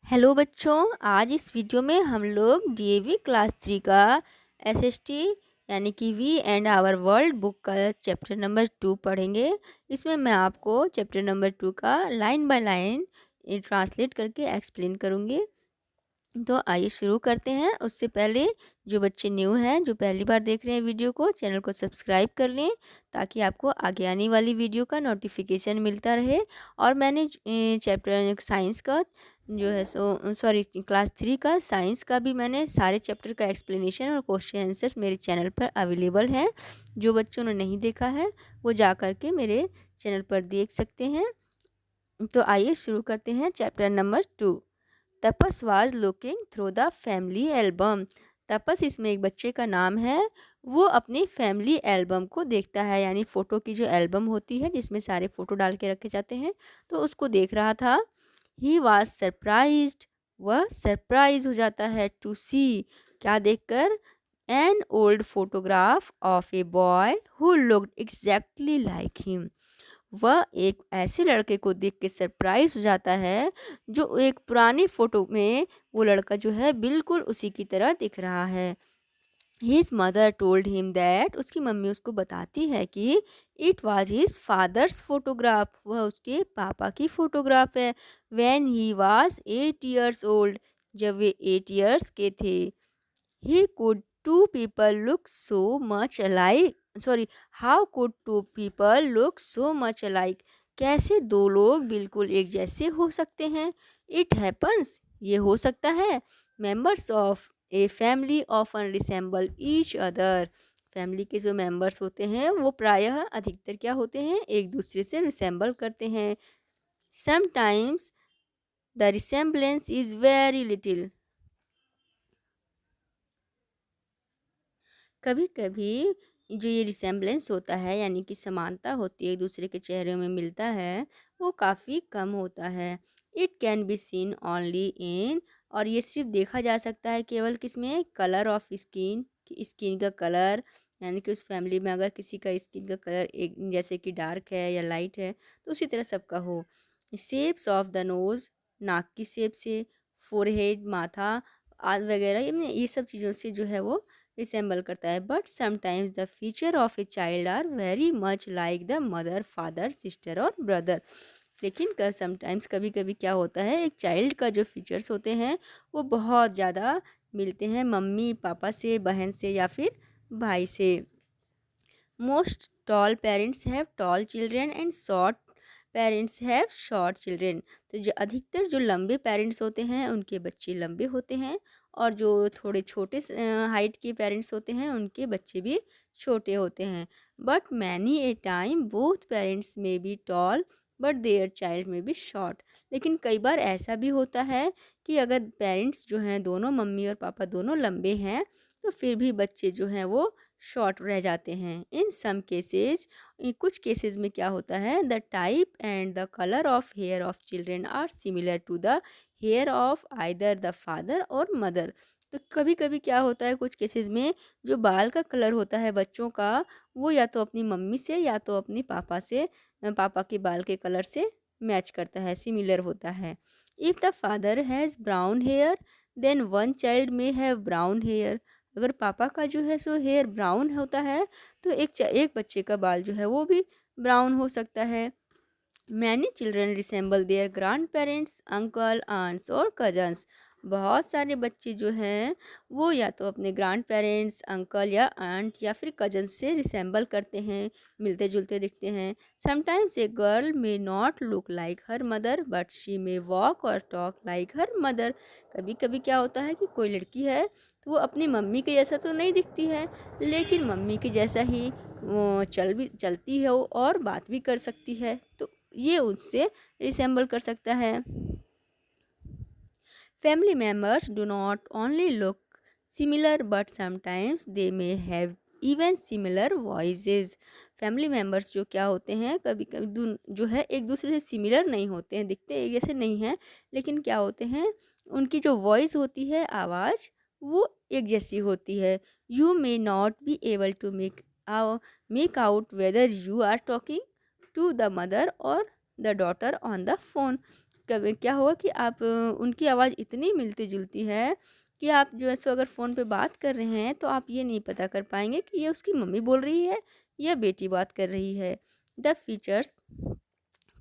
Hello बच्चों, आज इस वीडियो में हम लोग डीएवी क्लास 3 का एसएसटी यानी कि we and our world book का चैप्टर नंबर 2 पढ़ेंगे। इसमें मैं आपको चैप्टर नंबर 2 का लाइन बाय लाइन ट्रांसलेट करके एक्सप्लेन करूँगी। तो आइए शुरू करते हैं। उससे पहले जो बच्चे न्यू हैं, जो पहली बार देख रहे हैं वीडियो को, चैनल को सब्सक्राइब कर लें ताकि आपको आगे आने वाली वीडियो का नोटिफिकेशन मिलता रहे। और मैंने चैप्टर साइंस का जो है क्लास 3 का साइंस का भी मैंने सारे चैप्टर का एक्सप्लेनेशन और क्वेश्चन आंसर्स मेरे चैनल पर अवेलेबल हैं। जो बच्चों ने नहीं देखा है वो जा कर के मेरे चैनल पर देख सकते हैं। तो आइए शुरू करते हैं chapter number 2। Tapas was looking through the family album. Tapas इसमें एक बच्चे का नाम है। वो अपनी फैमिली एल्बम को देखता है, यानी फ़ोटो की जो एल्बम होती है जिसमें सारे फ़ोटो डाल के रखे जाते हैं, तो उसको देख रहा था। ही वाज सरप्राइज्ड, वह सरप्राइज हो जाता है टू सी, क्या देखकर, an old photograph of a boy who looked exactly like him. वह एक ऐसे लड़के को देख के सरप्राइज हो जाता है जो एक पुरानी फोटो में वो लड़का जो है बिल्कुल उसी की तरह दिख रहा है। His mother told him that, उसकी मम्मी उसको बताती है कि it was his father's photograph, वह उसके पापा की फोटोग्राफ है। When he was 8 years old, जब वे 8 years के थे। He could two people look so much alike? Sorry, how could two people look so much alike? कैसे दो लोग बिल्कुल एक जैसे हो सकते हैं? It happens, ये हो सकता है। Members of a family often resemble each other. Family के जो मेंबर्स होते हैं वो प्रायः अधिकतर क्या होते हैं, एक दूसरे से रिसेंबल करते हैं। Sometimes the resemblance is very little. कभी कभी जो ये रिसेम्बलेंस होता है यानी कि समानता होती है, एक दूसरे के चेहरे में मिलता है, वो काफ़ी कम होता है। It can be seen only in, और ये सिर्फ देखा जा सकता है केवल किसमें, कलर ऑफ स्किन, स्किन का कलर, यानी कि उस फैमिली में अगर किसी का स्किन का कलर एक जैसे कि डार्क है या लाइट है तो उसी तरह सबका हो। शेप्स ऑफ द नोज़, नाक की शेप से, फोरहेड, माथा आदि वगैरह, ये सब चीज़ों से जो है वो रिसेंबल करता है। But sometimes the feature of a child are very much like the mother, father, sister और ब्रदर। लेकिन समटाइम्स कभी कभी क्या होता है, एक चाइल्ड का जो फीचर्स होते हैं वो बहुत ज़्यादा मिलते हैं मम्मी पापा से, बहन से या फिर भाई से। Most tall parents have tall children and short parents have short children. तो जो अधिकतर जो लंबे पेरेंट्स होते हैं उनके बच्चे लंबे होते हैं, और जो थोड़े छोटे हाइट के पेरेंट्स होते हैं उनके बच्चे भी छोटे होते हैं। But many a time both parents may be tall but their child may be short. लेकिन कई बार ऐसा भी होता है कि अगर पेरेंट्स जो हैं दोनों, मम्मी और पापा दोनों लंबे हैं, तो फिर भी बच्चे जो हैं वो शॉर्ट रह जाते हैं। इन सम केसेज, कुछ केसेस में क्या होता है, the type and the colour of hair of children are similar to the hair of either the father और मदर। तो कभी कभी क्या होता है, कुछ केसेस में जो बाल का कलर होता है बच्चों का, वो या तो अपनी मम्मी से या तो अपनी पापा से, पापा के बाल के कलर से मैच करता है, सिमिलर होता है। If the father has brown hair then one child में हैव ब्राउन हेयर। अगर पापा का जो है सो हेयर ब्राउन होता है तो एक बच्चे का बाल जो है वो भी ब्राउन हो सकता है। Many children resemble their grandparents, uncle, aunts और कजन्स। बहुत सारे बच्चे जो हैं वो या तो अपने ग्रांड पेरेंट्स, अंकल या आंट या फिर कजन से रिसेंबल करते हैं, मिलते जुलते दिखते हैं। Sometimes a girl may not look like her mother but she may walk और टॉक लाइक हर मदर। कभी कभी क्या होता है कि कोई लड़की है तो वो अपनी मम्मी के जैसा तो नहीं दिखती है, लेकिन मम्मी के जैसा ही वो चलती है और बात भी कर सकती है, तो ये उससे रिसेंबल कर सकता है। Family members do not only look similar but sometimes they may have even similar voices. Family members जो क्या होते हैं, कभी कभी जो है एक दूसरे से सिमिलर नहीं होते हैं, दिखते एक जैसे नहीं हैं, लेकिन क्या होते हैं, उनकी जो वॉइस होती है, आवाज़, वो एक जैसी होती है। You may not be able to make out whether you are talking to the mother और the daughter on the phone. कभी क्या होगा कि आप उनकी आवाज़ इतनी मिलती जुलती है कि आप जो है सो अगर फ़ोन पे बात कर रहे हैं तो आप ये नहीं पता कर पाएंगे कि ये उसकी मम्मी बोल रही है या बेटी बात कर रही है। The features,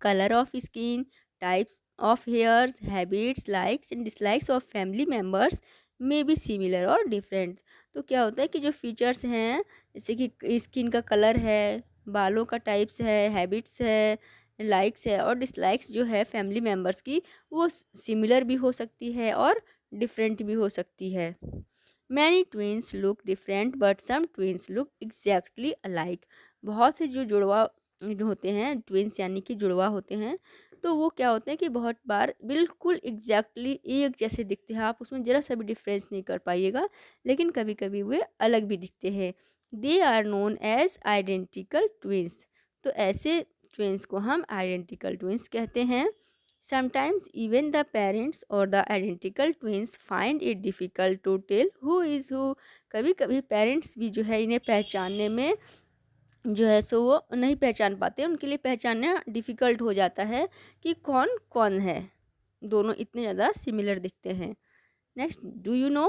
colour of skin, types of hairs, habits, likes and dislikes of family members में बी सिमिलर और डिफरेंट। तो क्या होता है कि जो फीचर्स हैं, जैसे कि स्किन का कलर है, बालों का टाइप्स है, हैबिट्स है, लाइक्स है और डिसलाइक्स जो है फैमिली मेम्बर्स की, वो सिमिलर भी हो सकती है और डिफरेंट भी हो सकती है। Many twins look different but some twins look exactly alike. बहुत से जो जुड़वा जो होते हैं, ट्विंस यानी कि जुड़वा होते हैं, तो वो क्या होते हैं कि बहुत बार बिल्कुल एग्जैक्टली एक जैसे दिखते हैं, आप उसमें ज़रा सा भी डिफरेंस नहीं कर पाइएगा, लेकिन कभी कभी वे अलग भी दिखते हैं। They are known as identical twins. तो ऐसे ट्विंस को हम आइडेंटिकल ट्विंस कहते हैं। Sometimes even the parents or the identical twins find it difficult to tell who is who। कभी कभी पेरेंट्स भी जो है इन्हें पहचानने में जो है सो वो नहीं पहचान पाते, उनके लिए पहचानना डिफ़िकल्ट हो जाता है कि कौन कौन है, दोनों इतने ज़्यादा सिमिलर दिखते हैं। Next, do you know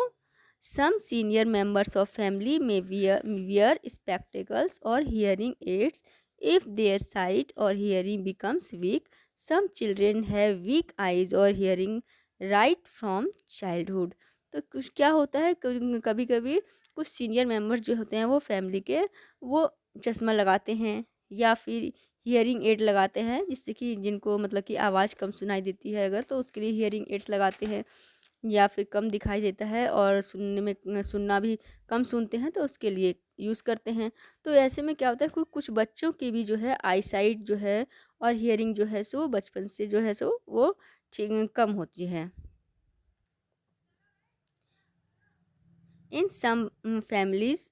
some senior members of family में wear spectacles or hearing aids if their sight or hearing becomes weak। some children have weak eyes or hearing right from childhood। तो कुछ क्या होता है, कभी कभी कुछ senior members जो होते हैं वो फैमिली के, वो चश्मा लगाते हैं या फिर हियरिंग एड लगाते हैं, जिससे कि जिनको मतलब कि आवाज़ कम सुनाई देती है अगर, तो उसके लिए हियरिंग एड्स लगाते हैं। या फिर कम दिखाई देता है और सुनने में सुनना भी कम सुनते हैं, तो उसके लिए यूज़ करते हैं। तो ऐसे में क्या होता है कि कुछ बच्चों की भी जो है आई साइट जो है और हियरिंग जो है सो बचपन से जो है सो वो ठीक कम होती है। In some families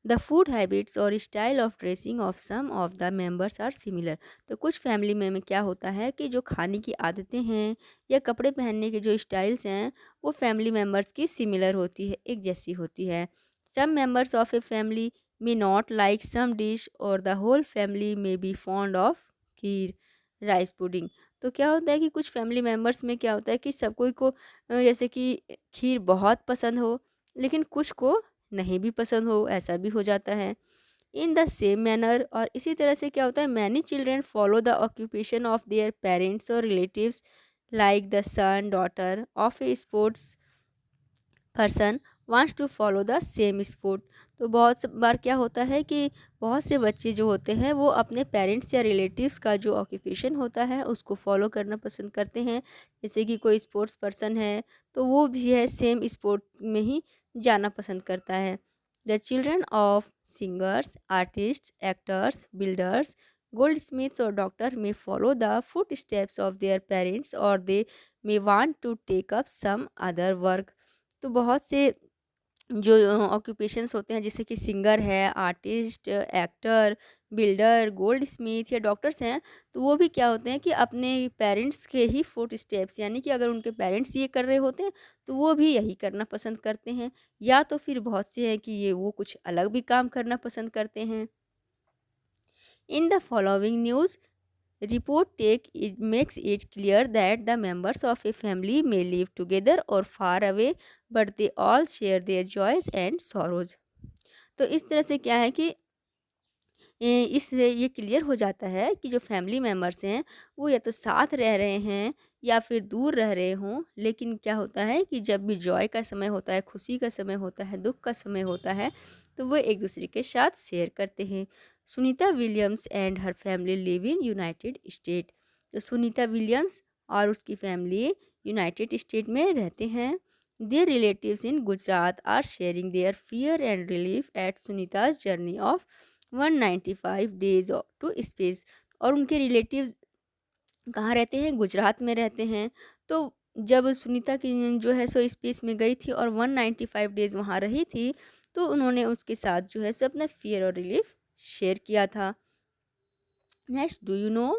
the food habits और style of dressing of some of the members are similar. तो कुछ फैमिली में क्या होता है कि जो खाने की आदतें हैं या कपड़े पहनने के जो स्टाइल्स हैं वो फैमिली मेंबर्स की सिमिलर होती है, एक जैसी होती है। Some members of a family may not like some dish और the whole family may be fond of kheer, rice pudding. तो क्या होता है कि कुछ फैमिली मेंबर्स में क्या होता है कि सब कोई को जैसे कि खीर बहुत पसंद हो, लेकिन कुछ को नहीं भी पसंद हो, ऐसा भी हो जाता है। इन द सेम मैनर, और इसी तरह से क्या होता है, many children follow the occupation of their parents और relatives, like the son daughter of a sports person wants to follow the same sport. तो बार क्या होता है कि बहुत से बच्चे जो होते हैं वो अपने पेरेंट्स या रिलेटिव्स का जो ऑक्यूपेशन होता है उसको फॉलो करना पसंद करते हैं। जैसे कि कोई स्पोर्ट्स पर्सन है तो वो भी है सेम स्पोर्ट में ही जाना पसंद करता है। The children of singers, artist, actors, builders, goldsmiths और doctor may follow the footsteps of their parents और they may want to take up some other work. तो बहुत से जो ऑक्यूपेशंस होते हैं, जैसे कि सिंगर है, artist, actor, builder, gold Smith या डॉक्टर्स हैं, तो वो भी क्या होते हैं कि अपने पेरेंट्स के ही फुट स्टेप्स, यानी कि अगर उनके पेरेंट्स ये कर रहे होते हैं तो वो भी यही करना पसंद करते हैं, या तो फिर बहुत से हैं कि ये वो कुछ अलग भी काम करना पसंद करते हैं। In the following news report take it makes it clear that the members of a family may live together or far away but they all share their joys and sorrows। तो इस तरह से क्या है कि इससे ये क्लियर हो जाता है कि जो फैमिली मेम्बर्स हैं वो या तो साथ रह रहे हैं या फिर दूर रह रहे हों, लेकिन क्या होता है कि जब भी जॉय का समय होता है, खुशी का समय होता है, दुख का समय होता है, तो वो एक दूसरे के साथ शेयर करते हैं। Sunita Williams and her family live in United state. तो सुनीता विलियम्स और उसकी फैमिली यूनाइटेड स्टेट में रहते हैं। Their relatives in Gujarat are sharing their fear and relief at Sunita's journey of 195 days to space. और उनके रिलेटिव्स कहाँ रहते हैं, गुजरात में रहते हैं। तो जब सुनीता की जो है सो स्पेस में गई थी और 195 डेज़ वहाँ रही थी, तो उन्होंने उसके साथ जो है सो अपना फियर और रिलीफ शेयर किया था। Next, do you no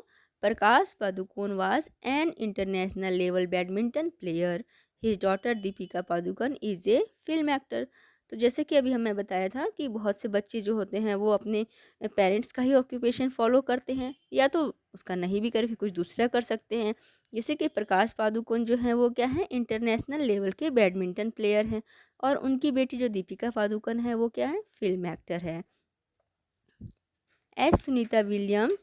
Prakash Padukone was an international level badminton player, his daughter Deepika Padukone is a film actor. तो जैसे कि अभी हमें बताया था कि बहुत से बच्चे जो होते हैं वो अपने पेरेंट्स का ही ऑक्यूपेशन फॉलो करते हैं, या तो उसका नहीं भी करके कुछ दूसरा कर सकते हैं। जैसे कि प्रकाश पादुकोण जो है वो क्या है, इंटरनेशनल लेवल के बैडमिंटन प्लेयर हैं, और उनकी बेटी जो दीपिका पादुकोण है वो क्या है, फिल्म एक्टर है। As Sunita Williams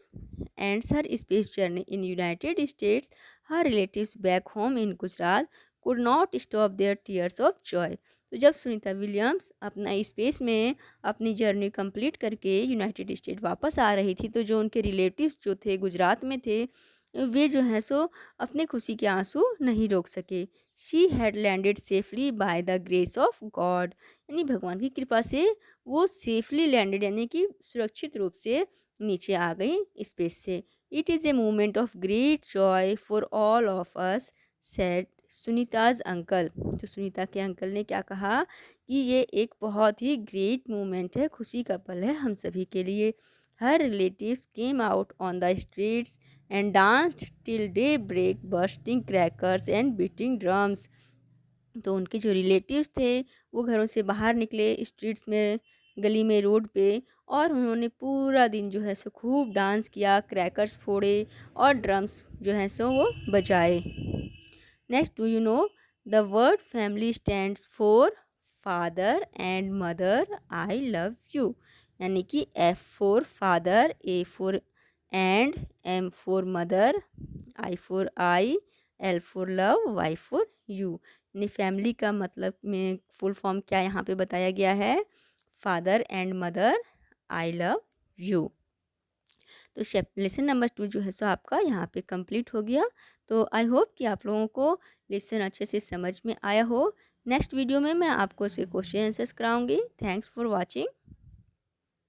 ends her space journey in United States, her relatives back home in Gujarat could not stop their tears of joy. तो जब सुनीता विलियम्स अपना स्पेस में अपनी जर्नी कंप्लीट करके यूनाइटेड स्टेट वापस आ रही थी, तो जो उनके रिलेटिव्स जो थे गुजरात में थे, वे जो हैं सो अपने खुशी के आंसू नहीं रोक सके। She had landed safely by the grace of God, यानी भगवान की कृपा से वो सेफली लैंडेड, यानी कि सुरक्षित रूप से नीचे आ गई स्पेस से। It is a moment of great Joy for all of us, said Sunita's uncle. तो सुनीता के अंकल ने क्या कहा कि ये एक बहुत ही ग्रेट मोमेंट है, खुशी का पल है हम सभी के लिए। Her relatives came out on the streets and danced till daybreak, bursting crackers and beating drums. तो उनके जो रिलेटिव्स थे वो घरों से बाहर निकले स्ट्रीट्स में, गली में, रोड पे, और उन्होंने पूरा दिन जो है सो खूब डांस किया, क्रैकर्स फोड़े और ड्रम्स जो है सो वो बजाए। Next, do you know the word family stands for father and mother I love you, यानी कि F for father, A for and, M for mother, I, L for love, Y for you. यानी family का मतलब में full form क्या यहाँ पे बताया गया है, father and mother I love you. तो लेसन नंबर 2 जो है सो आपका यहाँ पे कंप्लीट हो गया। तो आई होप कि आप लोगों को लेसन अच्छे से समझ में आया हो। नेक्स्ट वीडियो में मैं आपको से क्वेश्चन आंसर्स कराऊंगी। Thanks for watching.